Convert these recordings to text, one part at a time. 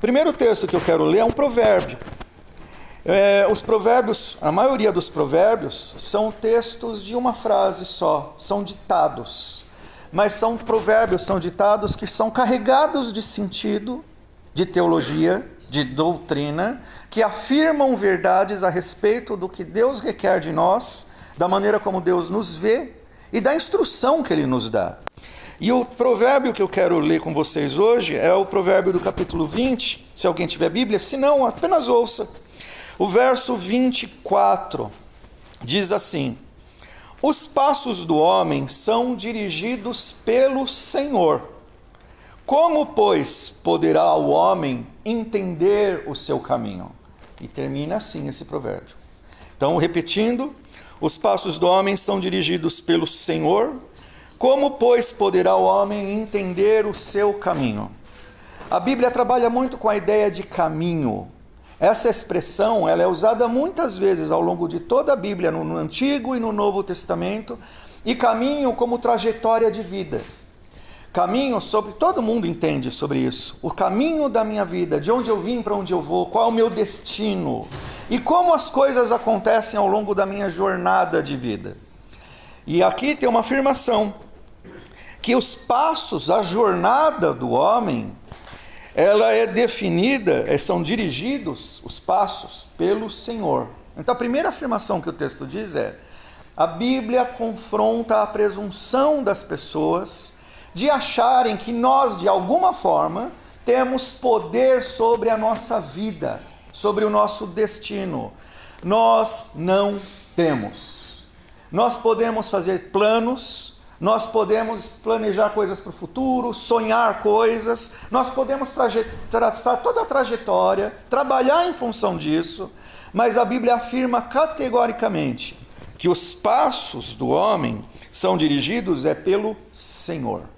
Primeiro texto que eu quero ler é um provérbio. Os provérbios, a maioria dos provérbios são textos de uma frase só, são ditados. Mas são provérbios, são ditados que são carregados de sentido, de teologia, de doutrina, que afirmam verdades a respeito do que Deus requer de nós, da maneira como Deus nos vê e da instrução que Ele nos dá. E o provérbio que eu quero ler com vocês hoje é o provérbio do capítulo 20, se alguém tiver Bíblia, se não, apenas ouça. O verso 24 diz assim: os passos do homem são dirigidos pelo Senhor. Como, pois, poderá o homem entender o seu caminho? E termina assim esse provérbio. Então, repetindo, os passos do homem são dirigidos pelo Senhor. Como, pois, poderá o homem entender o seu caminho? A Bíblia trabalha muito com a ideia de caminho. Essa expressão ela é usada muitas vezes ao longo de toda a Bíblia, no Antigo e no Novo Testamento, e caminho como trajetória de vida. Caminho sobre, todo mundo entende sobre isso, o caminho da minha vida, de onde eu vim para onde eu vou, qual é o meu destino, e como as coisas acontecem ao longo da minha jornada de vida. E aqui tem uma afirmação, que os passos, a jornada do homem, ela é definida, são dirigidos os passos pelo Senhor. Então a primeira afirmação que o texto diz é: a Bíblia confronta a presunção das pessoas de acharem que nós, de alguma forma, temos poder sobre a nossa vida, sobre o nosso destino. Nós não temos. Nós podemos fazer planos, nós podemos planejar coisas para o futuro, sonhar coisas, nós podemos traçar toda a trajetória, trabalhar em função disso, mas a Bíblia afirma categoricamente que os passos do homem são dirigidos pelo Senhor.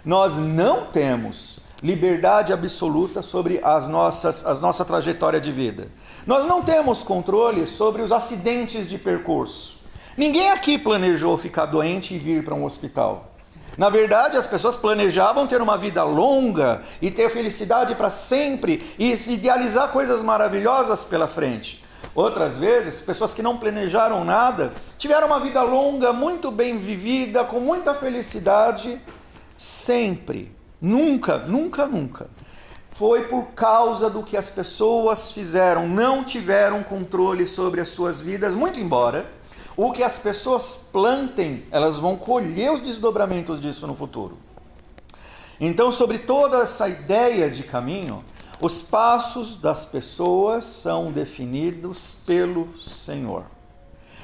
Nós não temos liberdade absoluta sobre a nossa trajetória de vida. Nós não temos controle sobre os acidentes de percurso. Ninguém aqui planejou ficar doente e vir para um hospital. Na verdade, as pessoas planejavam ter uma vida longa e ter felicidade para sempre e idealizar coisas maravilhosas pela frente. Outras vezes, pessoas que não planejaram nada, tiveram uma vida longa, muito bem vivida, com muita felicidade, sempre, nunca, nunca, nunca. Foi por causa do que as pessoas fizeram, não tiveram controle sobre as suas vidas, muito embora o que as pessoas plantem, elas vão colher os desdobramentos disso no futuro. Então, sobre toda essa ideia de caminho, os passos das pessoas são definidos pelo Senhor.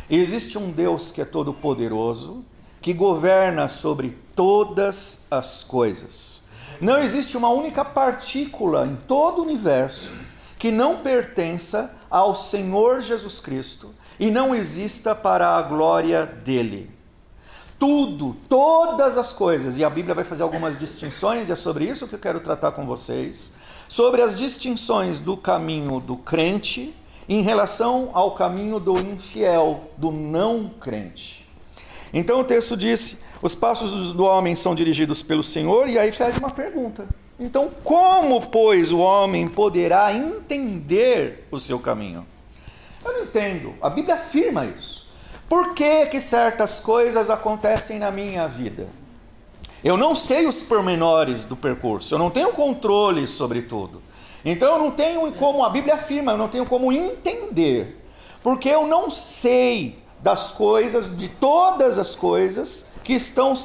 Existe um Deus que é todo-poderoso, que governa sobre todas as coisas. Não existe uma única partícula em todo o universo que não pertença ao Senhor Jesus Cristo e não exista para a glória dele. Tudo, todas as coisas, e a Bíblia vai fazer algumas distinções, e é sobre isso que eu quero tratar com vocês, sobre as distinções do caminho do crente em relação ao caminho do infiel, do não crente. Então o texto disse, os passos do homem são dirigidos pelo Senhor, e aí faz uma pergunta. Então, como, pois, o homem poderá entender o seu caminho? Eu não entendo, a Bíblia afirma isso. Por que certas coisas acontecem na minha vida? Eu não sei os pormenores do percurso, eu não tenho controle sobre tudo. Então eu não tenho como, a Bíblia afirma, eu não tenho como entender. Porque eu não sei das coisas, de todas as coisas que estão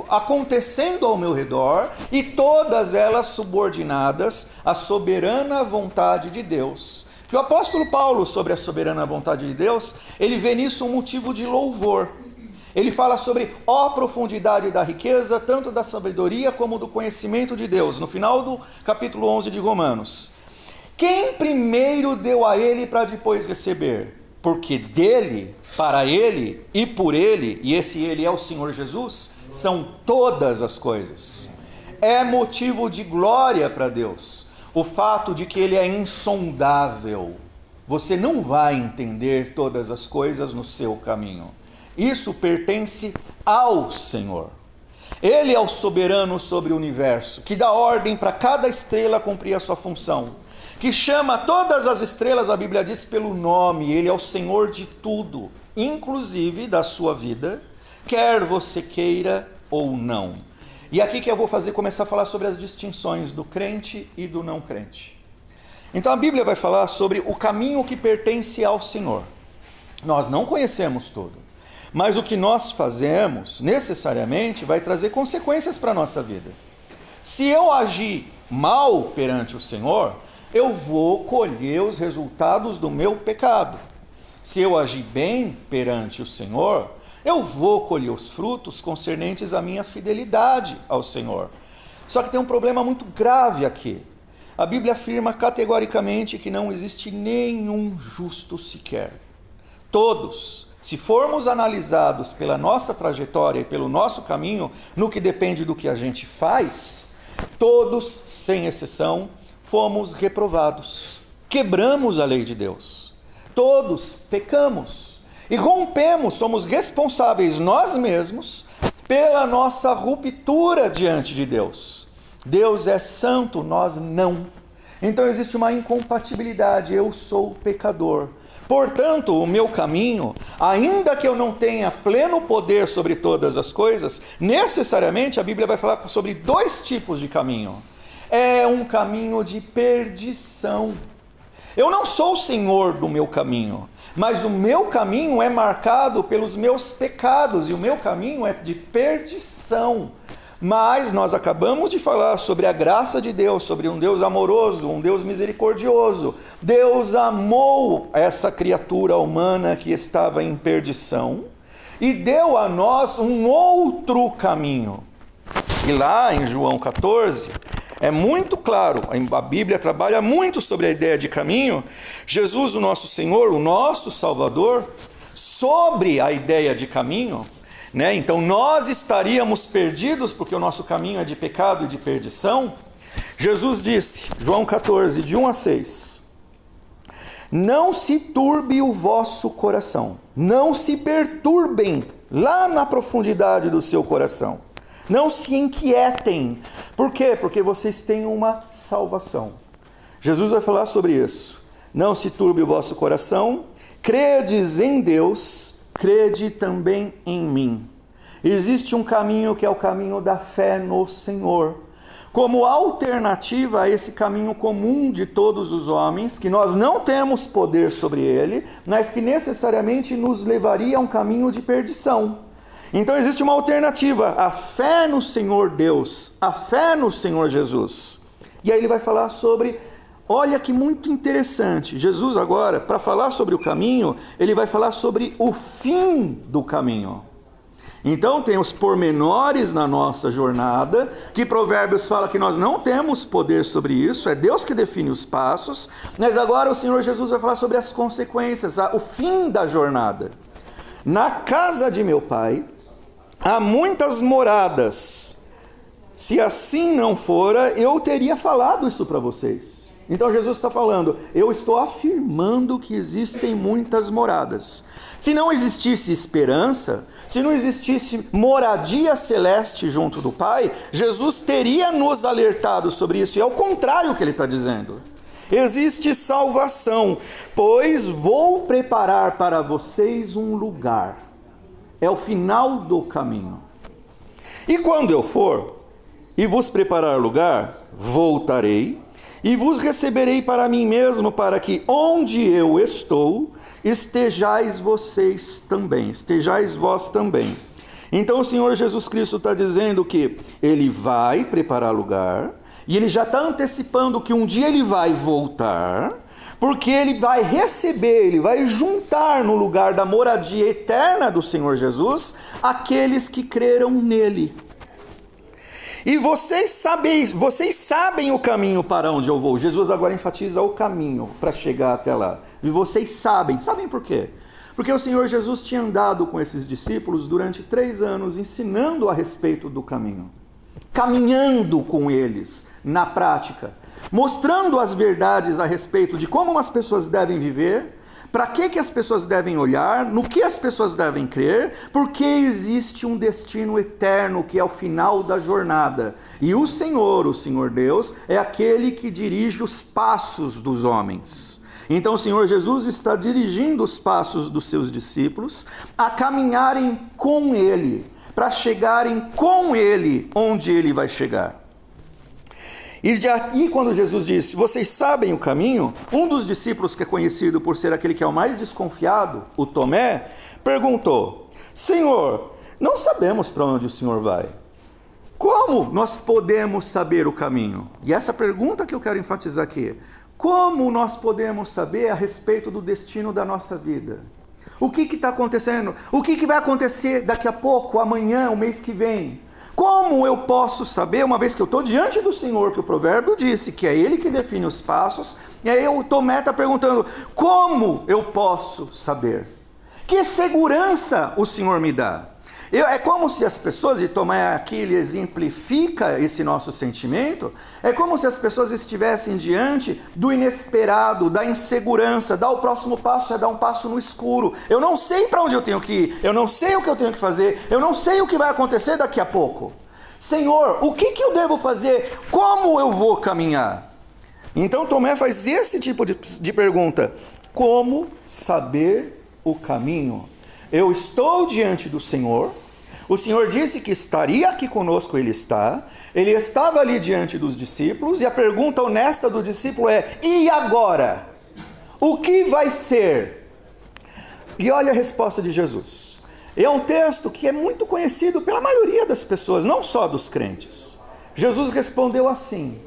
acontecendo ao meu redor, e todas elas subordinadas à soberana vontade de Deus. Que o apóstolo Paulo, sobre a soberana vontade de Deus, ele vê nisso um motivo de louvor. Ele fala sobre a profundidade da riqueza, tanto da sabedoria como do conhecimento de Deus, no final do capítulo 11 de Romanos. Quem primeiro deu a ele para depois receber? Porque dele, para ele e por ele, e esse ele é o Senhor Jesus, são todas as coisas. É motivo de glória para Deus o fato de que ele é insondável. Você não vai entender todas as coisas no seu caminho. Isso pertence ao Senhor. Ele é o soberano sobre o universo, que dá ordem para cada estrela cumprir a sua função, que chama todas as estrelas, a Bíblia diz, pelo nome. Ele é o Senhor de tudo, inclusive da sua vida, quer você queira ou não. E aqui que eu vou começar a falar sobre as distinções do crente e do não crente. Então a Bíblia vai falar sobre o caminho que pertence ao Senhor. Nós não conhecemos tudo, mas o que nós fazemos necessariamente vai trazer consequências para a nossa vida. Se eu agir mal perante o Senhor, eu vou colher os resultados do meu pecado. Se eu agir bem perante o Senhor, eu vou colher os frutos concernentes à minha fidelidade ao Senhor. Só que tem um problema muito grave aqui. A Bíblia afirma categoricamente que não existe nenhum justo sequer. Todos, se formos analisados pela nossa trajetória e pelo nosso caminho, no que depende do que a gente faz, todos, sem exceção, fomos reprovados. Quebramos a lei de Deus. Todos pecamos. E rompemos, somos responsáveis nós mesmos pela nossa ruptura diante de Deus. Deus é santo, nós não. Então existe uma incompatibilidade, eu sou pecador. Portanto, o meu caminho, ainda que eu não tenha pleno poder sobre todas as coisas, necessariamente a Bíblia vai falar sobre dois tipos de caminho. É um caminho de perdição. Eu não sou o senhor do meu caminho, mas o meu caminho é marcado pelos meus pecados, e o meu caminho é de perdição. Mas nós acabamos de falar sobre a graça de Deus, sobre um Deus amoroso, um Deus misericordioso. Deus amou essa criatura humana que estava em perdição e deu a nós um outro caminho. E lá em João 14, é muito claro, a Bíblia trabalha muito sobre a ideia de caminho. Jesus, o nosso Senhor, o nosso Salvador, sobre a ideia de caminho, né? Então nós estaríamos perdidos porque o nosso caminho é de pecado e de perdição. Jesus disse, João 14, de 1 a 6, não se turbe o vosso coração, não se perturbem lá na profundidade do seu coração, não se inquietem. Por quê? Porque vocês têm uma salvação. Jesus vai falar sobre isso. Não se turbe o vosso coração, credes em Deus, crede também em mim. Existe um caminho que é o caminho da fé no Senhor. Como alternativa a esse caminho comum de todos os homens, que nós não temos poder sobre ele, mas que necessariamente nos levaria a um caminho de perdição. Então existe uma alternativa, a fé no Senhor Deus, a fé no Senhor Jesus. E aí ele vai falar sobre, olha que muito interessante, Jesus agora, para falar sobre o caminho, ele vai falar sobre o fim do caminho. Então tem os pormenores na nossa jornada, que Provérbios fala que nós não temos poder sobre isso, é Deus que define os passos, mas agora o Senhor Jesus vai falar sobre as consequências, o fim da jornada. Na casa de meu Pai há muitas moradas. Se assim não fora, eu teria falado isso para vocês. Então Jesus está falando, eu estou afirmando que existem muitas moradas. Se não existisse esperança, se não existisse moradia celeste junto do Pai, Jesus teria nos alertado sobre isso. E é o contrário que ele está dizendo. Existe salvação, pois vou preparar para vocês um lugar. É o final do caminho. E quando eu for e vos preparar lugar, voltarei e vos receberei para mim mesmo, para que onde eu estou, estejais vocês também, estejais vós também. Então o Senhor Jesus Cristo está dizendo que Ele vai preparar lugar, e Ele já está antecipando que um dia Ele vai voltar, porque Ele vai receber, Ele vai juntar no lugar da moradia eterna do Senhor Jesus, aqueles que creram nele. E vocês sabem o caminho para onde eu vou. Jesus agora enfatiza o caminho para chegar até lá. E vocês sabem por quê? Porque o Senhor Jesus tinha andado com esses discípulos durante 3 anos, ensinando a respeito do caminho, caminhando com eles na prática, mostrando as verdades a respeito de como as pessoas devem viver, para que as pessoas devem olhar, no que as pessoas devem crer, porque existe um destino eterno que é o final da jornada. E o Senhor Deus, é aquele que dirige os passos dos homens. Então o Senhor Jesus está dirigindo os passos dos seus discípulos a caminharem com Ele, para chegarem com Ele onde Ele vai chegar. E quando Jesus disse, vocês sabem o caminho, um dos discípulos que é conhecido por ser aquele que é o mais desconfiado, o Tomé, perguntou, Senhor, não sabemos para onde o Senhor vai. Como nós podemos saber o caminho? E essa pergunta que eu quero enfatizar aqui. Como nós podemos saber a respeito do destino da nossa vida? O que está acontecendo? O que vai acontecer daqui a pouco, amanhã, o mês que vem? Como eu posso saber, uma vez que eu estou diante do Senhor, que o provérbio disse que é Ele que define os passos, e aí o Tomé está perguntando, como eu posso saber? Que segurança o Senhor me dá? É como se as pessoas, e Tomé aqui ele exemplifica esse nosso sentimento, é como se as pessoas estivessem diante do inesperado, da insegurança, dar o próximo passo é dar um passo no escuro. Eu não sei para onde eu tenho que ir, eu não sei o que eu tenho que fazer, eu não sei o que vai acontecer daqui a pouco. Senhor, o que eu devo fazer? Como eu vou caminhar? Então Tomé faz esse tipo de pergunta. Como saber o caminho? Eu estou diante do Senhor, o Senhor disse que estaria aqui conosco, Ele está, Ele estava ali diante dos discípulos, e a pergunta honesta do discípulo é, e agora? O que vai ser? E olha a resposta de Jesus. É um texto que é muito conhecido pela maioria das pessoas, não só dos crentes. Jesus respondeu assim,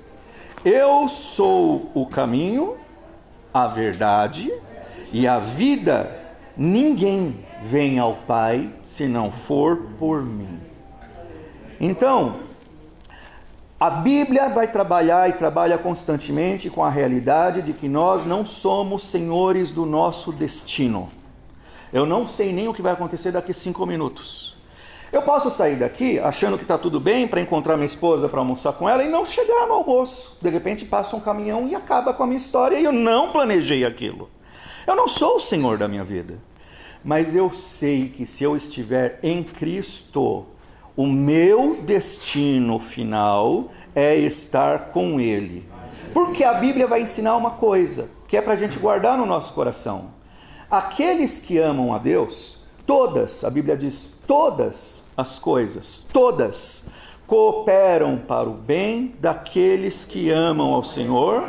eu sou o caminho, a verdade e a vida, ninguém vem ao Pai se não for por mim. Então, a Bíblia vai trabalhar e trabalha constantemente com a realidade de que nós não somos senhores do nosso destino. Eu não sei nem o que vai acontecer daqui 5 minutos. Eu posso sair daqui achando que está tudo bem para encontrar minha esposa para almoçar com ela e não chegar no almoço. De repente passa um caminhão e acaba com a minha história e eu não planejei aquilo. Eu não sou o Senhor da minha vida. Mas eu sei que se eu estiver em Cristo, o meu destino final é estar com Ele. Porque a Bíblia vai ensinar uma coisa, que é para a gente guardar no nosso coração. Aqueles que amam a Deus, todas, a Bíblia diz, todas as coisas, todas, cooperam para o bem daqueles que amam ao Senhor,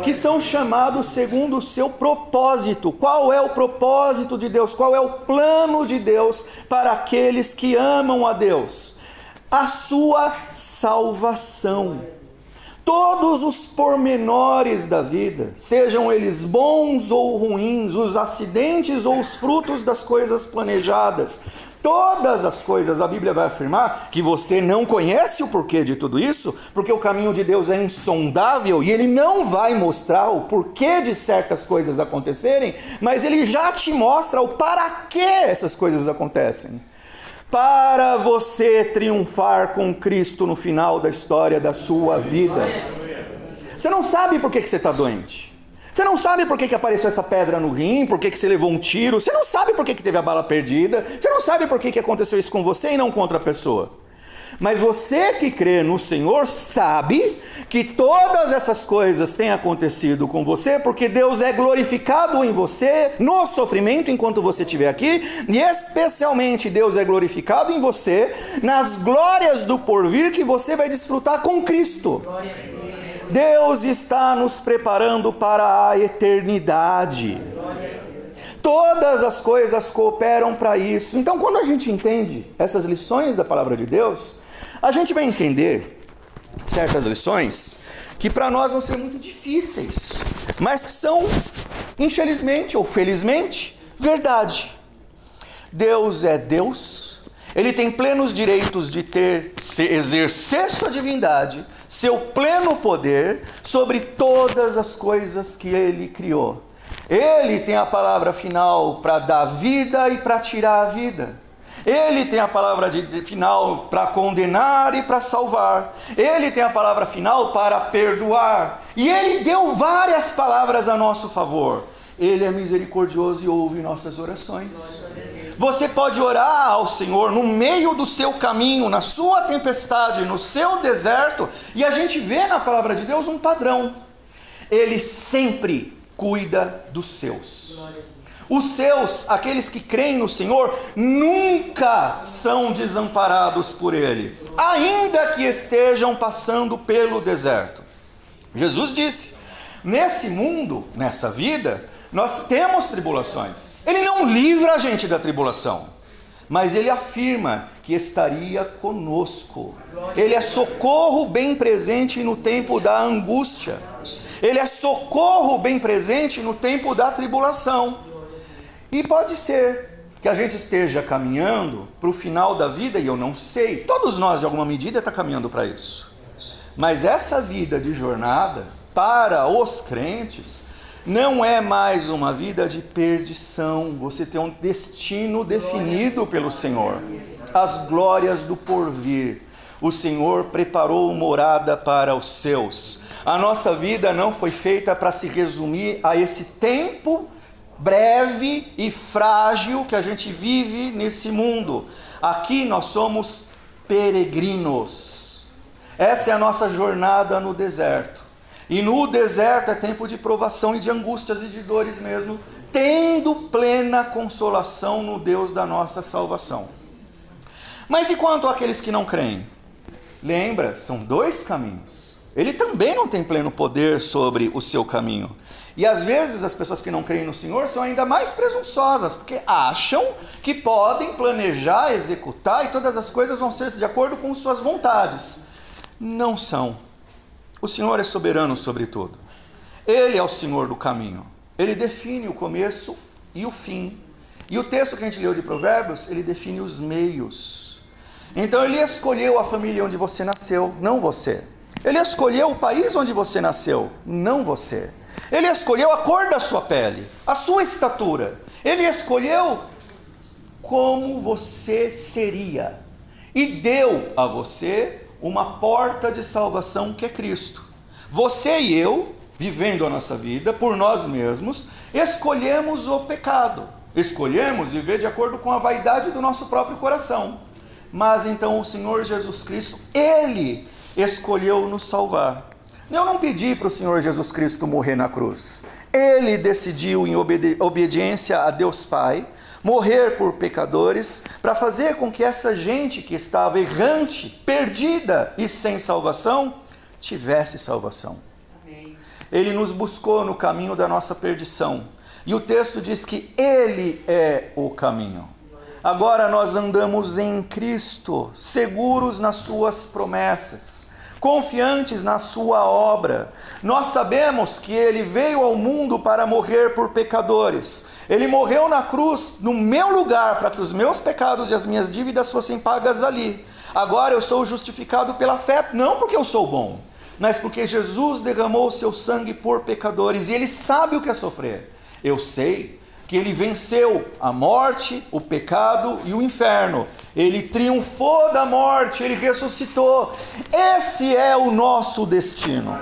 que são chamados segundo o seu propósito. Qual é o propósito de Deus? Qual é o plano de Deus para aqueles que amam a Deus? A sua salvação. Todos os pormenores da vida, sejam eles bons ou ruins, os acidentes ou os frutos das coisas planejadas, todas as coisas, a Bíblia vai afirmar que você não conhece o porquê de tudo isso, porque o caminho de Deus é insondável e Ele não vai mostrar o porquê de certas coisas acontecerem, mas Ele já te mostra o para que essas coisas acontecem. Para você triunfar com Cristo no final da história da sua vida. Você não sabe por que você está doente. Você não sabe por que apareceu essa pedra no rim, por que você levou um tiro. Você não sabe por que teve a bala perdida. Você não sabe por que aconteceu isso com você e não com outra pessoa. Mas você que crê no Senhor sabe que todas essas coisas têm acontecido com você porque Deus é glorificado em você no sofrimento enquanto você estiver aqui, e especialmente Deus é glorificado em você nas glórias do porvir que você vai desfrutar com Cristo. Deus está nos preparando para a eternidade. Todas as coisas cooperam para isso. Então, quando a gente entende essas lições da palavra de Deus, a gente vai entender certas lições que para nós vão ser muito difíceis, mas que são, infelizmente ou felizmente, verdade. Deus é Deus, Ele tem plenos direitos de exercer sua divindade, seu pleno poder sobre todas as coisas que Ele criou. Ele tem a palavra final para dar vida e para tirar a vida. Ele tem a palavra final para condenar e para salvar. Ele tem a palavra final para perdoar. E Ele deu várias palavras a nosso favor. Ele é misericordioso e ouve nossas orações. Você pode orar ao Senhor no meio do seu caminho, na sua tempestade, no seu deserto, e a gente vê na palavra de Deus um padrão. Ele sempre cuida dos seus. Os seus, aqueles que creem no Senhor, nunca são desamparados por Ele, ainda que estejam passando pelo deserto. Jesus disse: nesse mundo, nessa vida, nós temos tribulações. Ele não livra a gente da tribulação, mas Ele afirma que estaria conosco. Ele é socorro bem presente no tempo da angústia. Ele é socorro bem presente no tempo da tribulação. E pode ser que a gente esteja caminhando para o final da vida, e eu não sei, todos nós de alguma medida estamos caminhando para isso. Mas essa vida de jornada, para os crentes, não é mais uma vida de perdição. Você tem um destino definido pelo Senhor. As glórias do porvir. O Senhor preparou morada para os seus. A nossa vida não foi feita para se resumir a esse tempo breve e frágil que a gente vive nesse mundo. Aqui nós somos peregrinos. Essa é a nossa jornada no deserto. E no deserto é tempo de provação e de angústias e de dores mesmo, tendo plena consolação no Deus da nossa salvação. Mas e quanto àqueles que não creem? Lembra, são dois caminhos. Ele também não tem pleno poder sobre o seu caminho. E às vezes as pessoas que não creem no Senhor são ainda mais presunçosas, porque acham que podem planejar, executar, e todas as coisas vão ser de acordo com suas vontades. Não são. O Senhor é soberano sobre tudo. Ele é o Senhor do caminho. Ele define o começo e o fim. E o texto que a gente leu de Provérbios, ele define os meios. Então ele escolheu a família onde você nasceu, não você. Ele escolheu o país onde você nasceu, não você. Ele escolheu a cor da sua pele, a sua estatura. Ele escolheu como você seria. E deu a você uma porta de salvação que é Cristo. Você e eu, vivendo a nossa vida por nós mesmos, escolhemos o pecado. Escolhemos viver de acordo com a vaidade do nosso próprio coração. Mas então o Senhor Jesus Cristo, Ele escolheu nos salvar. Eu não pedi para o Senhor Jesus Cristo morrer na cruz. Ele decidiu, em obediência a Deus Pai, morrer por pecadores, para fazer com que essa gente que estava errante, perdida e sem salvação, tivesse salvação. Amém. Ele nos buscou no caminho da nossa perdição. E o texto diz que Ele é o caminho. Agora nós andamos em Cristo, seguros nas suas promessas, confiantes na sua obra. Nós sabemos que Ele veio ao mundo para morrer por pecadores. Ele morreu na cruz no meu lugar, para que os meus pecados e as minhas dívidas fossem pagas ali. Agora eu sou justificado pela fé, não porque eu sou bom, mas porque Jesus derramou o seu sangue por pecadores, e Ele sabe o que é sofrer. Eu sei que Ele venceu a morte, o pecado e o inferno. Ele triunfou da morte, Ele ressuscitou. Esse é o nosso destino.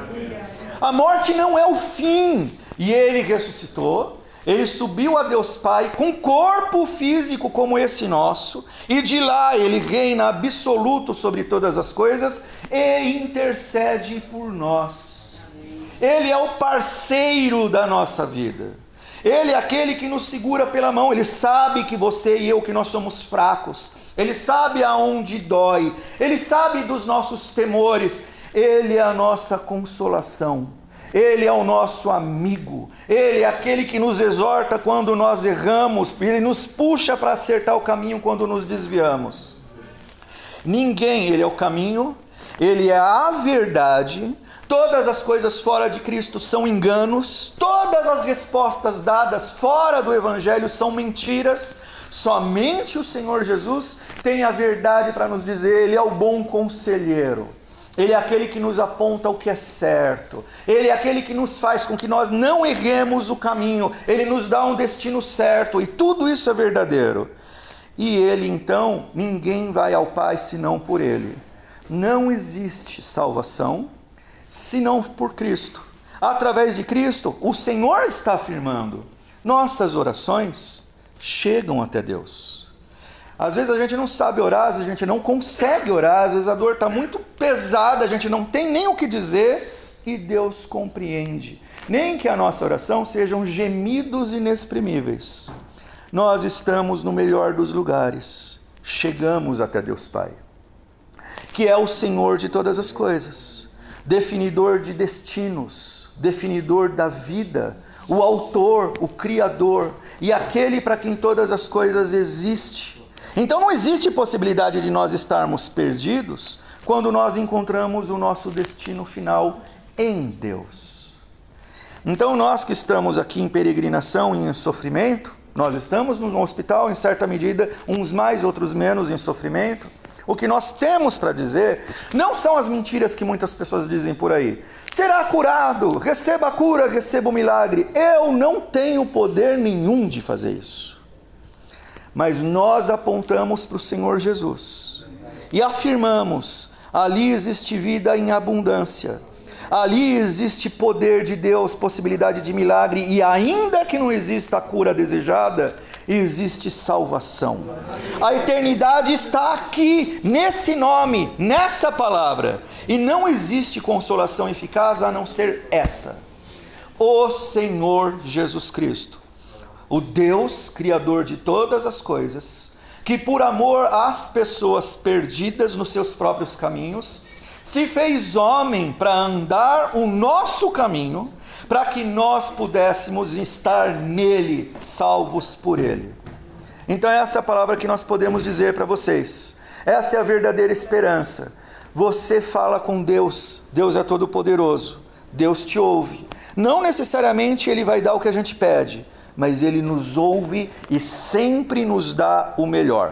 A morte não é o fim. E Ele ressuscitou, Ele subiu a Deus Pai com corpo físico como esse nosso, e de lá Ele reina absoluto sobre todas as coisas e intercede por nós. Ele é o parceiro da nossa vida. Ele é aquele que nos segura pela mão. Ele sabe que você e eu, que nós somos fracos. Ele sabe aonde dói. Ele sabe dos nossos temores. Ele é a nossa consolação. Ele é o nosso amigo. Ele é aquele que nos exorta quando nós erramos. Ele nos puxa para acertar o caminho quando nos desviamos. Ele é o caminho. Ele é a verdade. Todas as coisas fora de Cristo são enganos. Todas as respostas dadas fora do Evangelho são mentiras. Somente o Senhor Jesus tem a verdade para nos dizer. Ele é o bom conselheiro. Ele é aquele que nos aponta o que é certo. Ele é aquele que nos faz com que nós não erremos o caminho. Ele nos dá um destino certo. E tudo isso é verdadeiro. E Ele, então, ninguém vai ao Pai senão por Ele. Não existe salvação senão por Cristo. Através de Cristo, o Senhor está afirmando: nossas orações chegam até Deus. Às vezes a gente não sabe orar, às vezes a gente não consegue orar, às vezes a dor está muito pesada, a gente não tem nem o que dizer, e Deus compreende. Nem que a nossa oração sejam gemidos inexprimíveis. Nós estamos no melhor dos lugares, chegamos até Deus Pai, que é o Senhor de todas as coisas, definidor de destinos, definidor da vida, o autor, o criador, e aquele para quem todas as coisas existem. Então não existe possibilidade de nós estarmos perdidos quando nós encontramos o nosso destino final em Deus. Então nós que estamos aqui em peregrinação e em sofrimento, nós estamos no hospital em certa medida, uns mais, outros menos em sofrimento. O que nós temos para dizer não são as mentiras que muitas pessoas dizem por aí. Será curado, receba a cura, receba o milagre. Eu não tenho poder nenhum de fazer isso. Mas nós apontamos para o Senhor Jesus e afirmamos, ali existe vida em abundância. Ali existe poder de Deus, possibilidade de milagre, e ainda que não exista a cura desejada, existe salvação. A eternidade está aqui, nesse nome, nessa palavra, e não existe consolação eficaz a não ser essa: o Senhor Jesus Cristo, o Deus Criador de todas as coisas, que por amor às pessoas perdidas nos seus próprios caminhos, se fez homem para andar o nosso caminho, para que nós pudéssemos estar nele, salvos por ele. Então essa é a palavra que nós podemos dizer para vocês. Essa é a verdadeira esperança. Você fala com Deus, Deus é todo poderoso, Deus te ouve. Não necessariamente Ele vai dar o que a gente pede, mas Ele nos ouve e sempre nos dá o melhor.